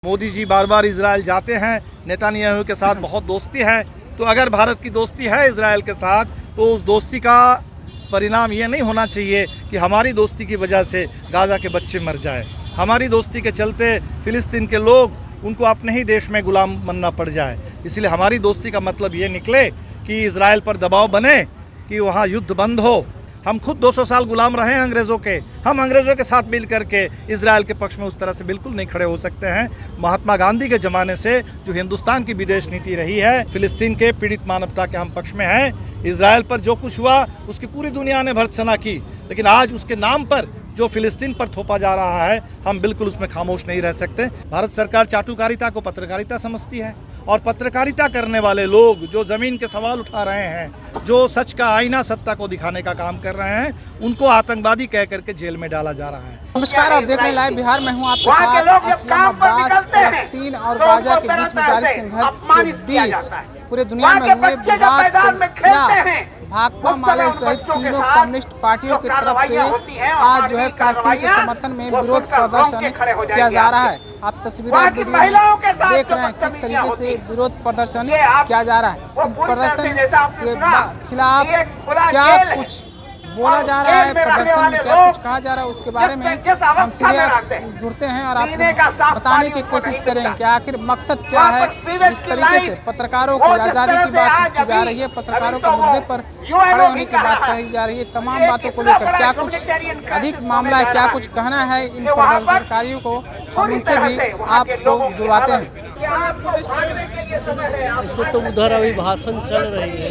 मोदी जी बार बार Israel जाते हैं, Netanyahu के साथ बहुत दोस्ती है। तो अगर भारत की दोस्ती है इजराइल के साथ, तो उस दोस्ती का परिणाम ये नहीं होना चाहिए कि हमारी दोस्ती की वजह से गाज़ा के बच्चे मर जाए, हमारी दोस्ती के चलते फ़िलिस्तीन के लोग उनको अपने ही देश में गुलाम बनना पड़ जाए। इसलिए हमारी दोस्ती का मतलब ये निकले कि इजराइल पर दबाव बने कि वहाँ युद्ध बंद हो। हम खुद 200 साल गुलाम रहे हैं अंग्रेज़ों के, हम अंग्रेज़ों के साथ मिल करके इजराइल के पक्ष में उस तरह से बिल्कुल नहीं खड़े हो सकते हैं। महात्मा गांधी के ज़माने से जो हिंदुस्तान की विदेश नीति रही है, फ़िलिस्तीन के पीड़ित मानवता के हम पक्ष में हैं। इजराइल पर जो कुछ हुआ उसकी पूरी दुनिया ने भर्त्सना की, लेकिन आज उसके नाम पर जो फ़िलिस्तीन पर थोपा जा रहा है, हम बिल्कुल उसमें खामोश नहीं रह सकते। भारत सरकार चाटुकारिता को पत्रकारिता समझती है और पत्रकारिता करने वाले लोग जो ज़मीन के सवाल उठा रहे हैं, जो सच का आईना सत्ता को दिखाने का काम कर रहे हैं, उनको आतंकवादी कह करके जेल में डाला जा रहा है। नमस्कार, आप देख रहे हैं लाइव बिहार में हूं आपके साथ। असलम अब्बास फ़लस्तीन और गाजा के बीच में जारी संघर्ष के बीच पूरे दुनिया में हुए विवाद के खिलाफ भाकपा माले सहित तीनों कम्युनिस्ट पार्टियों की तरफ से आज जो है फ़लस्तीन के समर्थन में विरोध प्रदर्शन किया जा रहा है। आप तस्वीरें वीडियो में देख रहे हैं किस तरीके से विरोध प्रदर्शन किया जा रहा है। इन प्रदर्शन के खिलाफ क्या कुछ बोला जा रहा है, प्रदर्शन में क्या कुछ कहा जा रहा है, उसके बारे में हम सीधे जुड़ते हैं और आपको बताने की कोशिश करें कि आखिर मकसद क्या है। जिस तरीके से पत्रकारों की आज़ादी की बात की जा रही है, पत्रकारों के मुद्दे पर खड़े होने की बात कही जा रही है, तमाम बातों को लेकर क्या कुछ अधिक मामला है, क्या कुछ कहना है इन प्रदर्शनकारियों को, हम उनसे भी आपको जुड़वाते हैं। ऐसे तो उधर अभी भाषण चल रही है,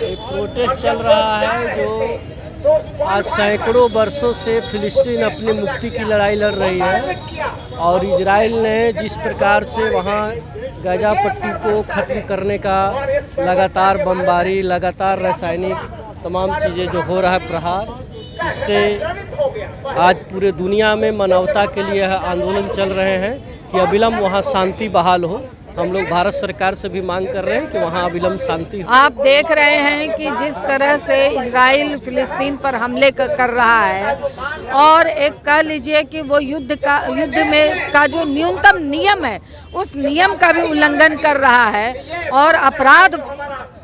एक प्रोटेस्ट चल रहा है जो आज सैकड़ों वर्षों से फिलिस्तीन अपनी मुक्ति की लड़ाई लड़ रही है। और इजराइल ने जिस प्रकार से वहाँ गाजा पट्टी को ख़त्म करने का लगातार बमबारी, लगातार रासायनिक तमाम चीज़ें जो हो रहा है प्रहार, इससे आज पूरे दुनिया में मानवता के लिए आंदोलन चल रहे हैं कि अविलंब वहाँ शांति बहाल हो। हम लोग भारत सरकार से भी मांग कर रहे हैं कि वहाँ अविलंब शांति हो। आप देख रहे हैं कि जिस तरह से इजराइल फिलिस्तीन पर हमले कर रहा है और एक कह लीजिए कि वो युद्ध में का जो न्यूनतम नियम है, उस नियम का भी उल्लंघन कर रहा है और अपराध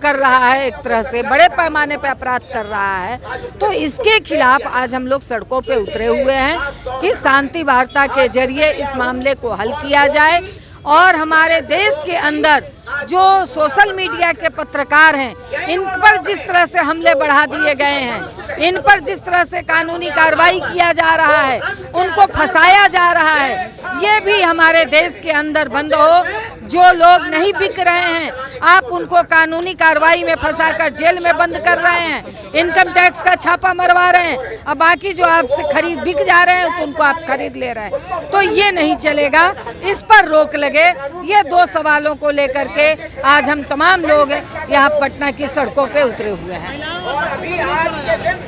कर रहा है, एक तरह से बड़े पैमाने पे अपराध कर रहा है। तो इसके खिलाफ आज हम लोग सड़कों पे उतरे हुए हैं कि शांति वार्ता के जरिए इस मामले को हल किया जाए और हमारे देश के अंदर जो सोशल मीडिया के पत्रकार हैं, इन पर जिस तरह से हमले बढ़ा दिए गए हैं, इन पर जिस तरह से कानूनी कार्रवाई किया जा रहा है, उनको फंसाया जा रहा है, ये भी हमारे देश के अंदर बंद हो। जो लोग नहीं बिक रहे हैं, आप उनको कानूनी कार्रवाई में फंसाकर जेल में बंद कर रहे हैं, इनकम टैक्स का छापा मरवा रहे हैं, अब बाकी जो आपसे बिक जा रहे हैं तो उनको आप खरीद ले रहे हैं। तो ये नहीं चलेगा, इस पर रोक लगे। ये दो सवालों को लेकर के आज हम तमाम लोग यहाँ पटना की सड़कों पे उतरे हुए हैं।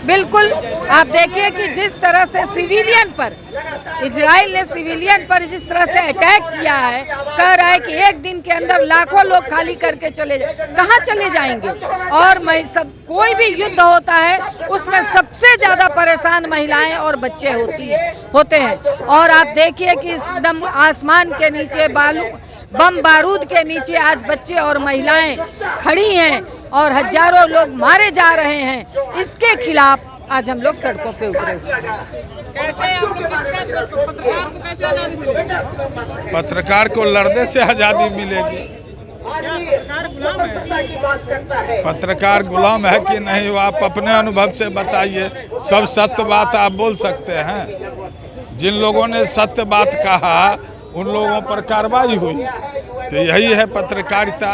बिल्कुल, आप देखिए कि जिस तरह से सिविलियन पर इजराइल ने सिविलियन पर जिस तरह से अटैक किया है, कह रहा है कि एक दिन के अंदर लाखों लोग खाली करके चले जाए, कहाँ चले जाएंगे। और कोई भी युद्ध होता है उसमें सबसे ज़्यादा परेशान महिलाएं और बच्चे होते हैं। और आप देखिए कि एकदम आसमान के नीचे बम बारूद के नीचे आज बच्चे और महिलाएं खड़ी हैं और हजारों लोग मारे जा रहे हैं। इसके खिलाफ आज हम लोग सड़कों पे उतरे हुए हैं। पत्रकार को लड़ने से आज़ादी मिलेगी। पत्रकार गुलाम है कि नहीं, वो आप अपने अनुभव से बताइए। सब सत्य बात आप बोल सकते हैं। जिन लोगों ने सत्य बात कहा उन लोगों पर कार्रवाई हुई, तो यही है पत्रकारिता।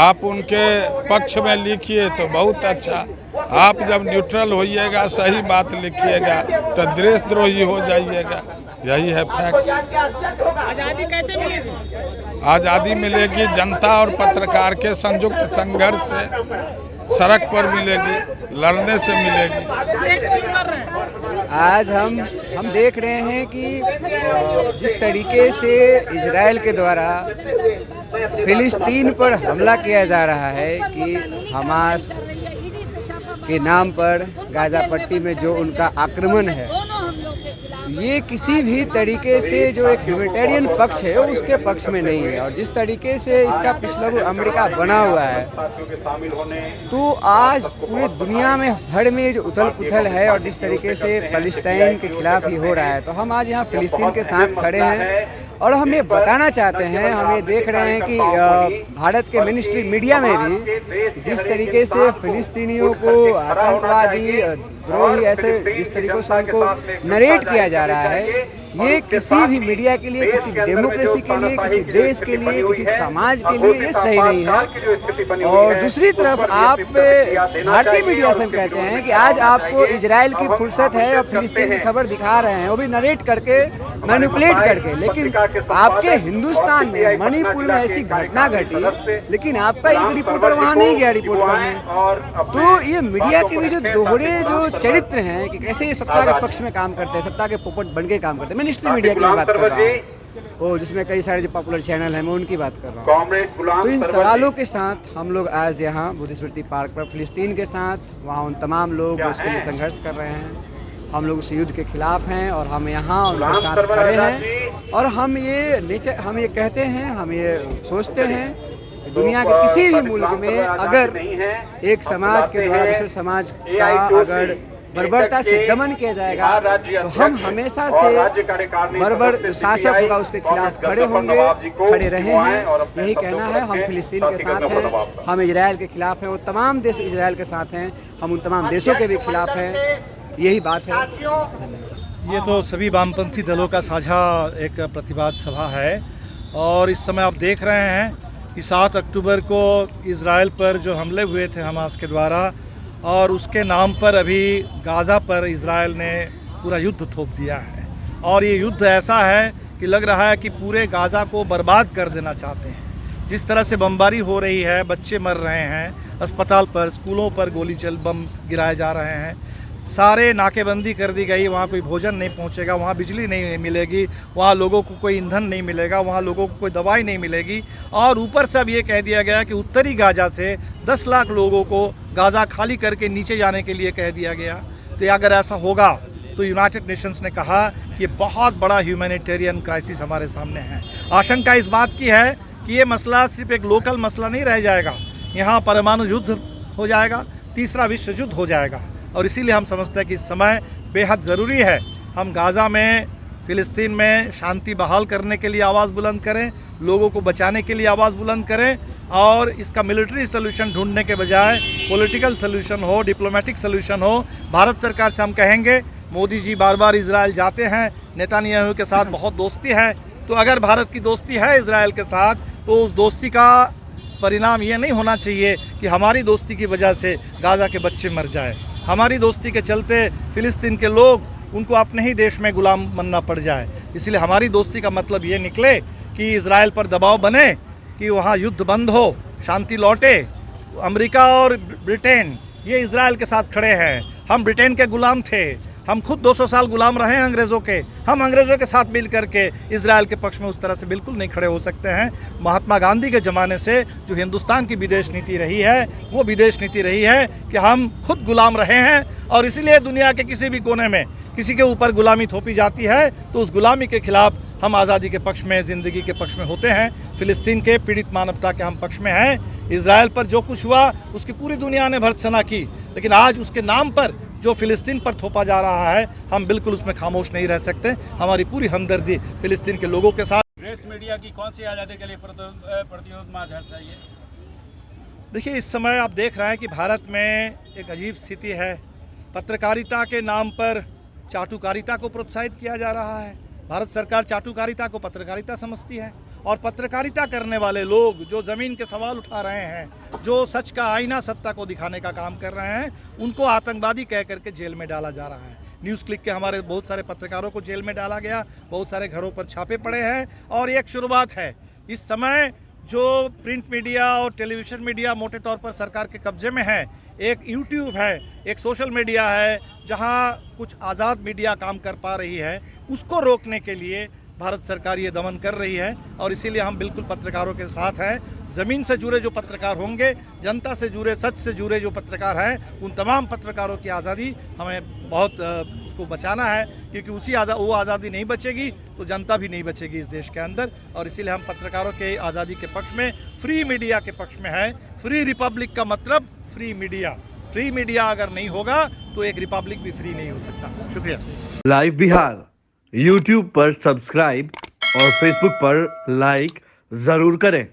आप उनके पक्ष में लिखिए तो बहुत अच्छा, आप जब न्यूट्रल होइएगा, सही बात लिखिएगा, तो देशद्रोही हो जाइएगा। यही है फैक्ट्स। आज़ादी कैसे मिलेगी? आज़ादी मिलेगी जनता और पत्रकार के संयुक्त संघर्ष से, सड़क पर मिलेगी, लड़ने से मिलेगी। आज हम देख रहे हैं कि जिस तरीके से इजराइल के द्वारा फिलिस्तीन पर हमला किया जा रहा है कि हमास के नाम पर गाजा पट्टी में जो उनका आक्रमण है, ये किसी भी तरीके से जो एक ह्यूमैनिटेरियन पक्ष है उसके पक्ष में नहीं है। और जिस तरीके से इसका पिछला रूप अमेरिका बना हुआ है, तो आज पूरी दुनिया में भर में जो उथल पुथल है और जिस तरीके से फ़लस्तीन के खिलाफ ही हो रहा है, तो हम आज यहाँ फ़लस्तीन के साथ खड़े हैं। और हम ये बताना चाहते हैं, हम ये देख रहे हैं कि भारत के मिनिस्ट्री मीडिया में भी जिस तरीके से फ़िलिस्तीनियों को आतंकवादी द्रोही ऐसे जिस तरीके से उनको नरेट किया जा रहा है, ये किसी भी मीडिया के लिए, किसी डेमोक्रेसी के लिए, किसी देश के लिए, किसी समाज के लिए ये सही नहीं है। और दूसरी तरफ आप भारतीय मीडिया से कहते हैं कि आज आपको इजराइल की फुर्सत है और फिलिस्तीन की खबर दिखा रहे हैं, वो भी नरेट करके, मैनिपुलेट करके। लेकिन आपके हिंदुस्तान में मणिपुर में ऐसी घटना घटी, लेकिन आपका एक रिपोर्टर वहाँ नहीं गया रिपोर्ट करने। तो ये मीडिया के भी जो दोहरे जो चरित्र हैं कि कैसे ये सत्ता के पक्ष में काम करते हैं, सत्ता के पोपट बन के काम करते हैं। मिनिस्ट्री मीडिया की मैं बात कर रहा हूँ, वो जिसमें कई सारे जो पॉपुलर चैनल हैं, मैं उनकी बात कर रहा हूँ। तो इन सवालों के साथ हम लोग आज यहाँ बुद्ध स्मृति पार्क पर फ़िलिस्तीन के साथ, वहाँ उन तमाम लोग जो उसके लिए संघर्ष कर रहे हैं, हम लोग उस युद्ध के खिलाफ हैं और हम यहाँ उनके साथ खड़े हैं। और हम ये कहते हैं, हम ये सोचते हैं, दुनिया के किसी भी मुल्क में अगर एक समाज के द्वारा दूसरे समाज का अगर बर्बरता से दमन किया जाएगा, तो हम हमेशा से बर्बर शासक होगा उसके खिलाफ खड़े होंगे, खड़े रहे हैं। यही कहना है, हम फिलिस्तीन के साथ हैं, हम इजराइल के खिलाफ हैं, वो तमाम देश इजराइल के साथ हैं, हम उन तमाम देशों के भी खिलाफ हैं। यही बात है। ये तो सभी वामपंथी दलों का साझा एक प्रतिवाद सभा है। और इस समय आप देख रहे हैं कि 7 अक्टूबर को इजराइल पर जो हमले हुए थे हमास के द्वारा, और उसके नाम पर अभी गाज़ा पर इजराइल ने पूरा युद्ध थोप दिया है। और ये युद्ध ऐसा है कि लग रहा है कि पूरे गाज़ा को बर्बाद कर देना चाहते हैं। जिस तरह से बमबारी हो रही है, बच्चे मर रहे हैं, अस्पताल पर, स्कूलों पर बम गिराए जा रहे हैं, सारे नाकेबंदी कर दी गई, वहाँ कोई भोजन नहीं पहुँचेगा, वहाँ बिजली नहीं मिलेगी, वहाँ लोगों को कोई ईंधन नहीं मिलेगा, वहाँ लोगों को कोई दवाई नहीं मिलेगी। और ऊपर से अब ये कह दिया गया कि उत्तरी गाज़ा से 10 लाख लोगों को गाज़ा खाली करके नीचे जाने के लिए कह दिया गया। तो अगर ऐसा होगा तो यूनाइटेड नेशंस ने कहा कि बहुत बड़ा ह्यूमैनिटेरियन क्राइसिस हमारे सामने है। आशंका इस बात की है कि ये मसला सिर्फ एक लोकल मसला नहीं रह जाएगा, यहाँ परमाणु युद्ध हो जाएगा, तीसरा विश्व युद्ध हो जाएगा। और इसीलिए हम समझते हैं कि इस समय बेहद ज़रूरी है हम गाज़ा में, फ़िलिस्तीन में शांति बहाल करने के लिए आवाज़ बुलंद करें, लोगों को बचाने के लिए आवाज़ बुलंद करें, और इसका मिलिट्री सलूशन ढूंढने के बजाय पॉलिटिकल सलूशन हो, डिप्लोमेटिक सलूशन हो। भारत सरकार से हम कहेंगे, मोदी जी बार बार इजराइल जाते हैं, नेतान्याहू के साथ बहुत दोस्ती है, तो अगर भारत की दोस्ती है इजराइल के साथ, तो उस दोस्ती का परिणाम ये नहीं होना चाहिए कि हमारी दोस्ती की वजह से गाज़ा के बच्चे मर जाए, हमारी दोस्ती के चलते फ़िलिस्तीन के लोग उनको अपने ही देश में गुलाम बनना पड़ जाए। इसलिए हमारी दोस्ती का मतलब ये निकले कि इजराइल पर दबाव बने कि वहाँ युद्ध बंद हो, शांति लौटे। अमेरिका और ब्रिटेन ये इजराइल के साथ खड़े हैं। हम ब्रिटेन के गुलाम थे, हम खुद 200 साल गुलाम रहे हैं अंग्रेज़ों के। हम अंग्रेज़ों के साथ मिल करके इजराइल के पक्ष में उस तरह से बिल्कुल नहीं खड़े हो सकते हैं। महात्मा गांधी के ज़माने से जो हिंदुस्तान की विदेश नीति रही है, वो विदेश नीति रही है कि हम खुद गुलाम रहे हैं, और इसीलिए दुनिया के किसी भी कोने में किसी के ऊपर गुलामी थोपी जाती है तो उस गुलामी के खिलाफ हम आज़ादी के पक्ष में, ज़िंदगी के पक्ष में होते हैं। फ़िलिस्तीन के पीड़ित मानवता के हम पक्ष में हैं। इजराइल पर जो कुछ हुआ उसकी पूरी दुनिया ने भर्त्सना की, लेकिन आज उसके नाम पर जो फ़िलिस्तीन पर थोपा जा रहा है, हम बिल्कुल उसमें खामोश नहीं रह सकते। हमारी पूरी हमदर्दी फ़िलिस्तीन के लोगों के साथ। प्रेस मीडिया की कौन सी आज़ादी के लिए प्रतिरोध मार्च चाहिए? देखिए, इस समय आप देख रहे हैं कि भारत में एक अजीब स्थिति है। पत्रकारिता के नाम पर चाटुकारिता को प्रोत्साहित किया जा रहा है। भारत सरकार चाटुकारिता को पत्रकारिता समझती है, और पत्रकारिता करने वाले लोग जो ज़मीन के सवाल उठा रहे हैं, जो सच का आईना सत्ता को दिखाने का काम कर रहे हैं, उनको आतंकवादी कह करके जेल में डाला जा रहा है। न्यूज़ क्लिक के हमारे बहुत सारे पत्रकारों को जेल में डाला गया, बहुत सारे घरों पर छापे पड़े हैं। और ये एक शुरुआत है। इस समय जो प्रिंट मीडिया और टेलीविज़न मीडिया मोटे तौर पर सरकार के कब्जे में है, एक यूट्यूब है, एक सोशल मीडिया है, जहां कुछ आज़ाद मीडिया काम कर पा रही है, उसको रोकने के लिए भारत सरकार ये दमन कर रही है। और इसीलिए हम बिल्कुल पत्रकारों के साथ हैं। ज़मीन से जुड़े जो पत्रकार होंगे, जनता से जुड़े, सच से जुड़े जो पत्रकार हैं, उन तमाम पत्रकारों की आज़ादी हमें बहुत उसको बचाना है, क्योंकि वो आज़ादी नहीं बचेगी तो जनता भी नहीं बचेगी इस देश के अंदर। और इसीलिए हम पत्रकारों के आज़ादी के पक्ष में, फ्री मीडिया के पक्ष में है। फ्री रिपब्लिक का मतलब फ्री मीडिया। फ्री मीडिया अगर नहीं होगा तो एक रिपब्लिक भी फ्री नहीं हो सकता। शुक्रिया। लाइव बिहार यूट्यूब पर सब्सक्राइब और फेसबुक पर लाइक ज़रूर करें।